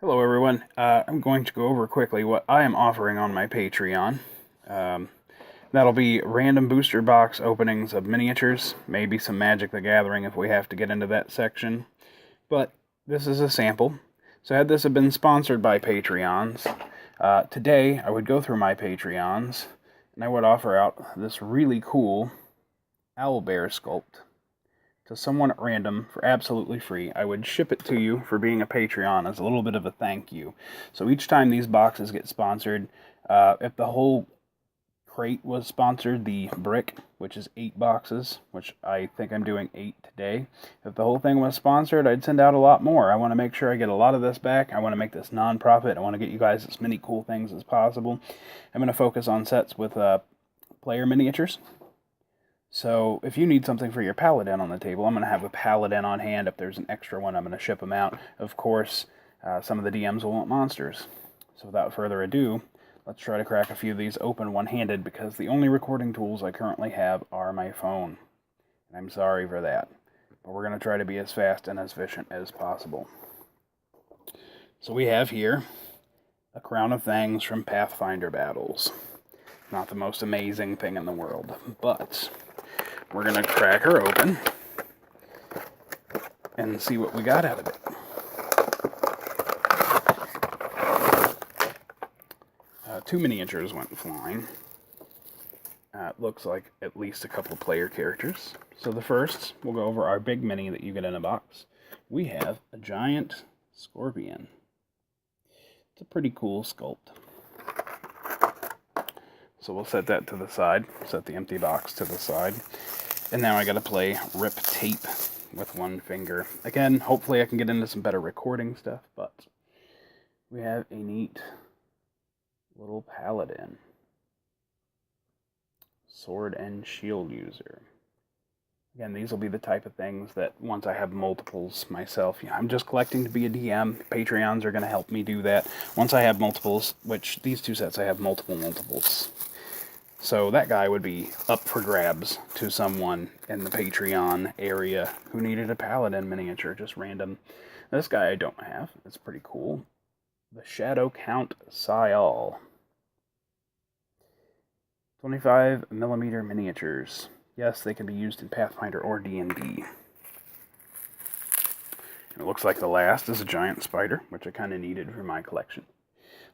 Hello, everyone. I'm going to go over quickly what I am offering on my Patreon. Um, that'll be random booster box openings of miniatures, maybe some Magic the Gathering if we have to get into that section. But this is a sample. So, had this have been sponsored by Patreons, today I would go through my Patreons and I would offer out this really cool owlbear sculpt to someone at random for absolutely free. I would ship it to you for being a Patreon as a little bit of a thank you. So each time these boxes get sponsored, if the whole crate was sponsored, the brick, which is 8 boxes, which I think I'm doing 8 today, if the whole thing was sponsored, I'd send out a lot more. I want to make sure I get a lot of this back. I want to make this non-profit. I want to get you guys as many cool things as possible. I'm going to focus on sets with player miniatures. So if you need something for your Paladin on the table, I'm going to have a Paladin on hand. If there's an extra one, I'm going to ship them out. Of course, some of the DMs will want monsters. So without further ado, let's try to crack a few of these open one-handed, because the only recording tools I currently have are my phone. And I'm sorry for that. But we're going to try to be as fast and as efficient as possible. So we have here a Crown of Fangs from Pathfinder Battles. Not the most amazing thing in the world, but we're going to crack her open and see what we got out of it. Two miniatures went flying. It looks like at least a couple of player characters. So the first, we'll go over our big mini that you get in a box. We have a giant scorpion. It's a pretty cool sculpt. So we'll set that to the side, set the empty box to the side. And now I gotta play rip tape with one finger. Again, hopefully I can get into some better recording stuff, but we have a neat little Paladin. Sword and shield user. Again, these will be the type of things that once I have multiples myself, I'm just collecting to be a DM. Patreons are going to help me do that. Once I have multiples, which these two sets I have multiples. So that guy would be up for grabs to someone in the Patreon area who needed a Paladin miniature, just random. This guy I don't have. It's pretty cool. The Shadow Count Syal. 25mm miniatures. Yes, they can be used in Pathfinder or D&D. It looks like the last is a giant spider, which I kind of needed for my collection.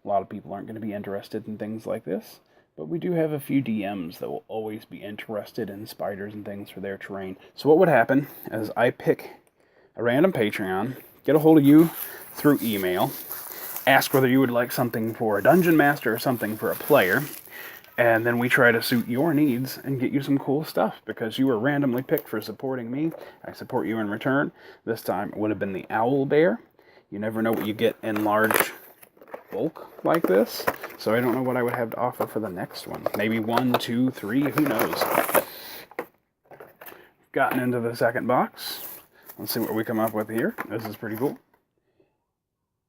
A lot of people aren't going to be interested in things like this, but we do have a few DMs that will always be interested in spiders and things for their terrain. So what would happen is I pick a random Patreon, get a hold of you through email, ask whether you would like something for a dungeon master or something for a player, and then we try to suit your needs and get you some cool stuff, because you were randomly picked for supporting me. I support you in return. This time it would have been the Owlbear. You never know what you get in large bulk like this, so I don't know what I would have to offer for the next one. Maybe 1, 2, 3, who knows. Gotten into the second box. Let's see what we come up with here. This is pretty cool.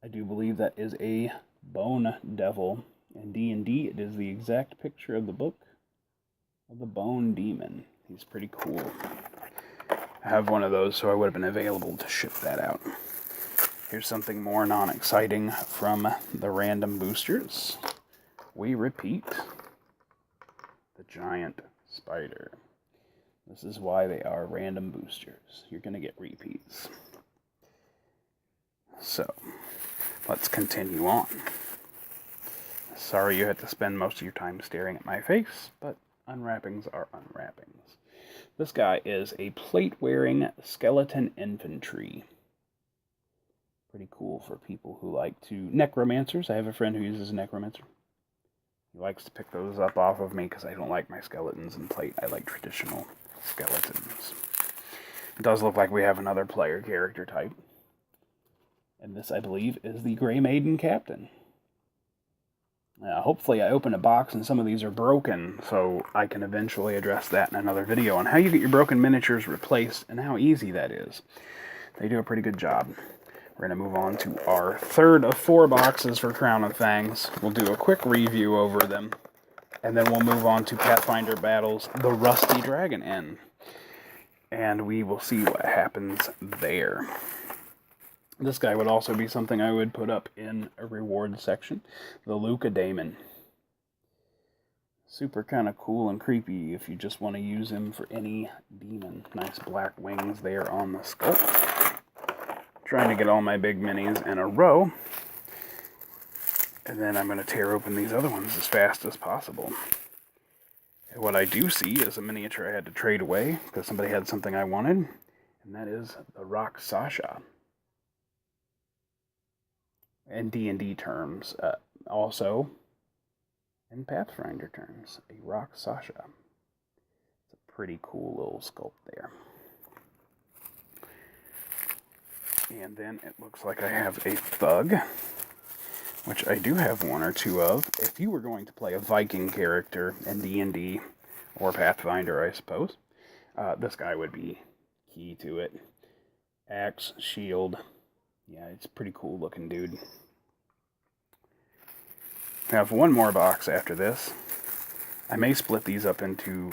I do believe that is a Bone Devil. In D&D, it is the exact picture of the book of the Bone Demon. He's pretty cool. I have one of those, so I would have been available to ship that out. Here's something more non-exciting from the random boosters. We repeat the giant spider. This is why they are random boosters. You're going to get repeats. So, let's continue on. Sorry you had to spend most of your time staring at my face, but unwrappings are unwrappings. This guy is a plate-wearing skeleton infantry. Pretty cool for people who like to... Necromancers. I have a friend who uses a necromancer. He likes to pick those up off of me because I don't like my skeletons in plate. I like traditional skeletons. It does look like we have another player character type. And this, I believe, is the Grey Maiden Captain. Hopefully I open a box and some of these are broken, so I can eventually address that in another video on how you get your broken miniatures replaced and how easy that is. They do a pretty good job. We're going to move on to our third of 4 boxes for Crown of Fangs. We'll do a quick review over them, and then we'll move on to Pathfinder Battles, the Rusty Dragon Inn. And we will see what happens there. This guy would also be something I would put up in a reward section. The Luca Daemon. Super kind of cool and creepy if you just want to use him for any demon. Nice black wings there on the sculpt. Trying to get all my big minis in a row. And then I'm going to tear open these other ones as fast as possible. And what I do see is a miniature I had to trade away because somebody had something I wanted. And that is the Rakshasa. In D&D terms. Also, in Pathfinder terms, a Rakshasa. It's a pretty cool little sculpt there. And then it looks like I have a Thug, which I do have one or two of. If you were going to play a Viking character in D&D, or Pathfinder, I suppose, this guy would be key to it. Axe, shield. Yeah, it's a pretty cool looking dude. I have one more box after this. I may split these up into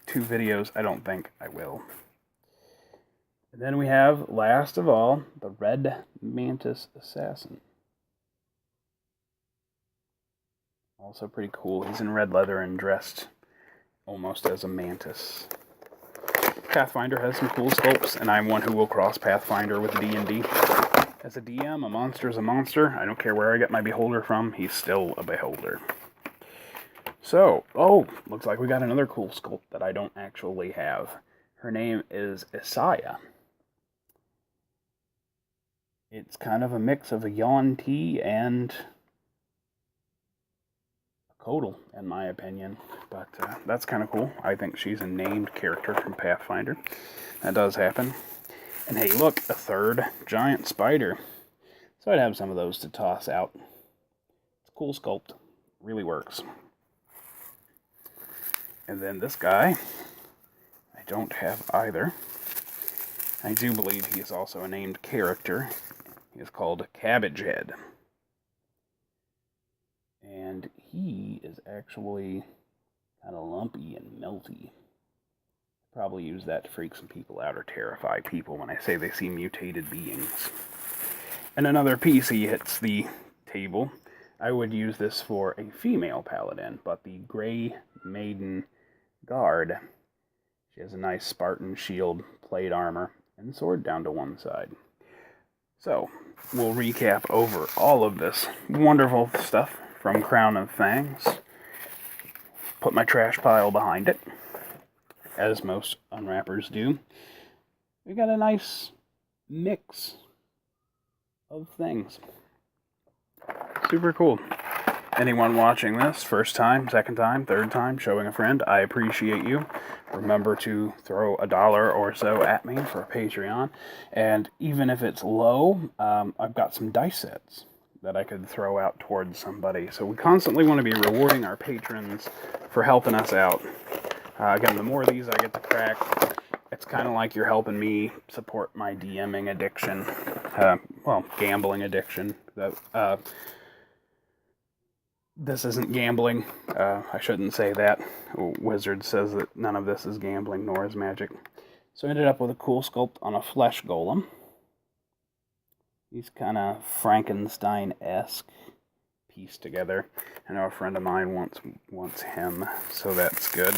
2 videos. I don't think I will. And then we have, last of all, the Red Mantis Assassin. Also pretty cool. He's in red leather and dressed almost as a mantis. Pathfinder has some cool sculpts, and I'm one who will cross Pathfinder with D&D. As a DM, a monster is a monster. I don't care where I get my beholder from, he's still a beholder. So, looks like we got another cool sculpt that I don't actually have. Her name is Isaiah. It's kind of a mix of a Yuan-Ti and a Kotal, in my opinion. But that's kind of cool. I think she's a named character from Pathfinder. That does happen. And hey, look, a third giant spider. So I'd have some of those to toss out. It's a cool sculpt. Really works. And then this guy, I don't have either. I do believe he is also a named character. He is called Cabbagehead. And he is actually kind of lumpy and melty. Probably use that to freak some people out or terrify people when I say they see mutated beings. And another piece he hits the table. I would use this for a female paladin, but the Grey Maiden Guard. She has a nice Spartan shield, plate armor, and sword down to one side. So, we'll recap over all of this wonderful stuff from Crown of Fangs. Put my trash pile behind it, as most unwrappers do. We got a nice mix of things. Super cool. Anyone watching this, first time, second time, third time, showing a friend, I appreciate you. Remember to throw $1 or so at me for Patreon. And even if it's low, I've got some dice sets that I could throw out towards somebody. So we constantly want to be rewarding our patrons for helping us out. Again, the more of these I get to crack, it's kind of like you're helping me support my DMing addiction. Gambling addiction. This isn't gambling. I shouldn't say that. Wizard says that none of this is gambling, nor is magic. So I ended up with a cool sculpt on a flesh golem. He's kind of Frankenstein-esque pieced together. I know a friend of mine wants him, so that's good.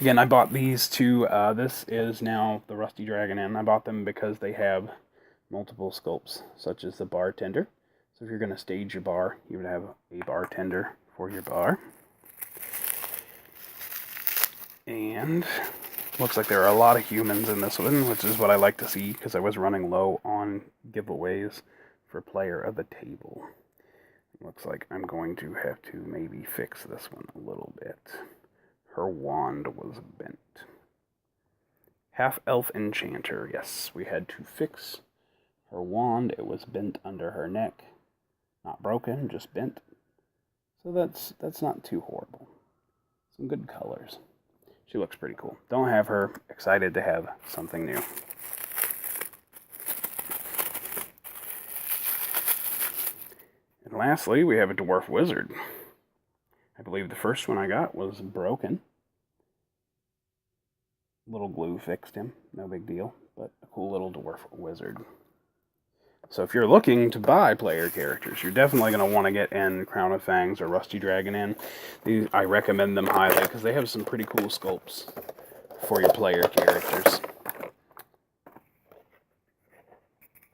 Again, I bought these two. This is now the Rusty Dragon Inn. I bought them because they have multiple sculpts, such as the bartender. So if you're going to stage your bar, you would have a bartender for your bar. And looks like there are a lot of humans in this one, which is what I like to see because I was running low on giveaways for player of the table. Looks like I'm going to have to maybe fix this one a little bit. Her wand was bent. Half-elf enchanter. Yes, we had to fix her wand. It was bent under her neck. Not broken, just bent. So that's not too horrible. Some good colors. She looks pretty cool. Don't have her. Excited to have something new. And lastly, we have a dwarf wizard. I believe the first one I got was broken. Little glue fixed him. No big deal. But a cool little dwarf wizard. So if you're looking to buy player characters, you're definitely going to want to get in Crown of Fangs or Rusty Dragon in. I recommend them highly because they have some pretty cool sculpts for your player characters.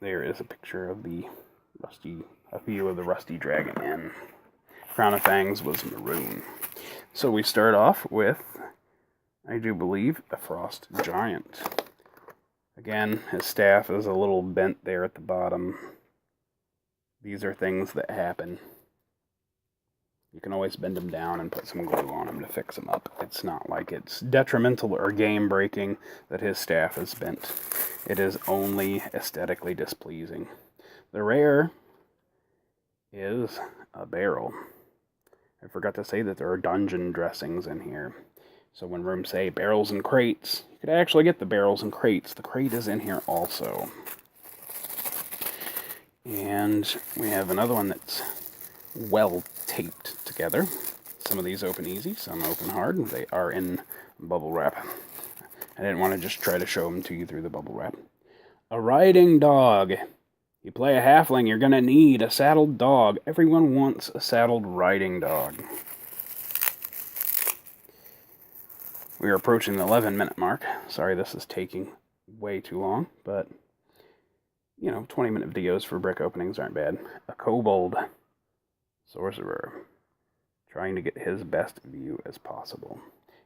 There is a picture of a view of the Rusty Dragon Inn. Crown of Fangs was maroon. So we start off with, I do believe, a Frost Giant. Again, his staff is a little bent there at the bottom. These are things that happen. You can always bend them down and put some glue on them to fix them up. It's not like it's detrimental or game-breaking that his staff is bent. It is only aesthetically displeasing. The rare is a barrel. I forgot to say that there are dungeon dressings in here. So when rooms say barrels and crates, you could actually get the barrels and crates. The crate is in here also. And we have another one that's well taped together. Some of these open easy, some open hard. They are in bubble wrap. I didn't want to just try to show them to you through the bubble wrap. A riding dog. You play a halfling, you're going to need a saddled dog. Everyone wants a saddled riding dog. We are approaching the 11-minute mark. Sorry this is taking way too long, but, 20-minute videos for brick openings aren't bad. A kobold sorcerer, trying to get his best view as possible.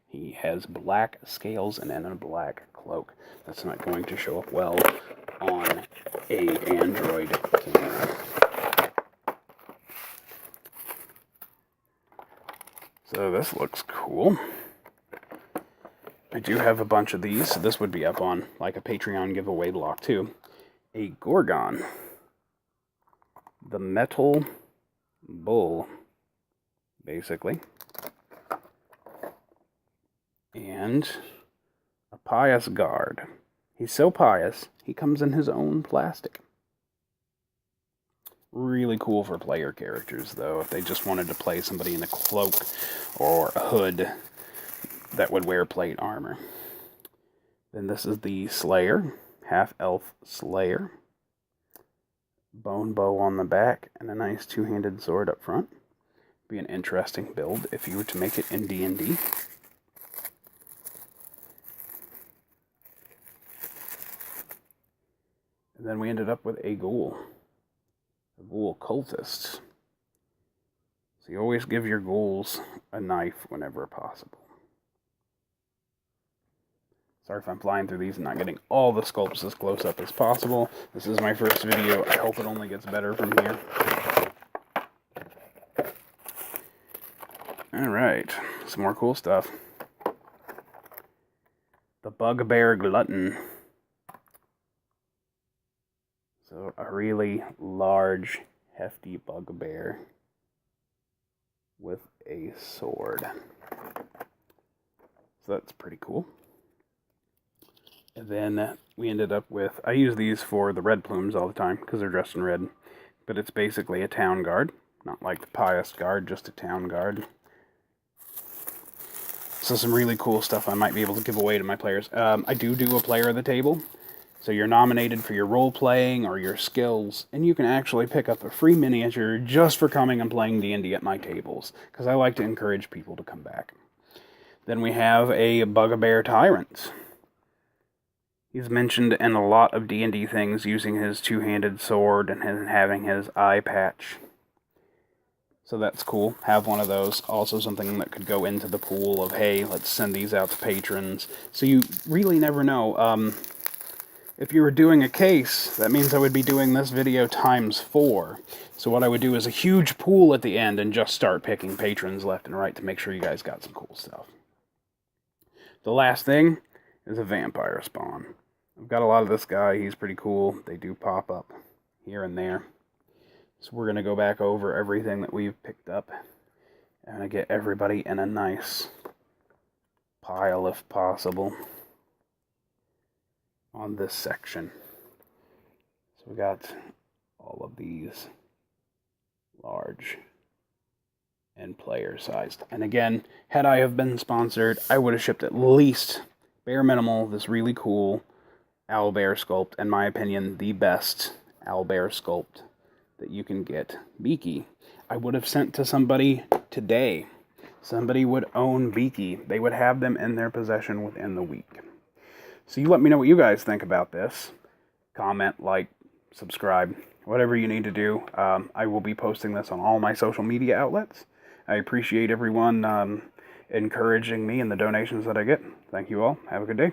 He has black scales and a black cloak. That's not going to show up well on a Android camera. So this looks cool. I do have a bunch of these, so this would be up on like a Patreon giveaway block too. A Gorgon. The Metal Bull, basically. And a Pious Guard. He's so pious, he comes in his own plastic. Really cool for player characters, though, if they just wanted to play somebody in a cloak or a hood that would wear plate armor. Then this is the Slayer, half-elf Slayer. Bone bow on the back and a nice two-handed sword up front. Be an interesting build if you were to make it in D&D. And then we ended up with a ghoul. A ghoul cultist. So you always give your ghouls a knife whenever possible. Sorry if I'm flying through these and not getting all the sculpts as close up as possible. This is my first video. I hope it only gets better from here. Alright, some more cool stuff. The Bugbear Glutton. So a really large, hefty bugbear with a sword. So that's pretty cool. And then we ended up with, I use these for the red plumes all the time because they're dressed in red. But it's basically a town guard. Not like the Pious Guard, just a town guard. So some really cool stuff I might be able to give away to my players. I do a player of the table. So you're nominated for your role-playing or your skills, and you can actually pick up a free miniature just for coming and playing D&D at my tables, because I like to encourage people to come back. Then we have a Bugbear Tyrant. He's mentioned in a lot of D&D things using his two-handed sword and having his eye patch. So that's cool. Have one of those. Also something that could go into the pool of, hey, let's send these out to patrons. So you really never know. If you were doing a case, that means I would be doing this video times 4. So what I would do is a huge pool at the end and just start picking patrons left and right to make sure you guys got some cool stuff. The last thing is a vampire spawn. I've got a lot of this guy. He's pretty cool. They do pop up here and there. So we're going to go back over everything that we've picked up. And get everybody in a nice pile if possible on this section. So we got all of these large and player sized. And again, had I have been sponsored, I would have shipped at least, bare minimal, this really cool owlbear sculpt, in my opinion, the best owlbear sculpt that you can get Beaky. I would have sent to somebody today. Somebody would own Beaky. They would have them in their possession within the week. So you let me know what you guys think about this. Comment, like, subscribe, whatever you need to do. I will be posting this on all my social media outlets. I appreciate everyone encouraging me and the donations that I get. Thank you all. Have a good day.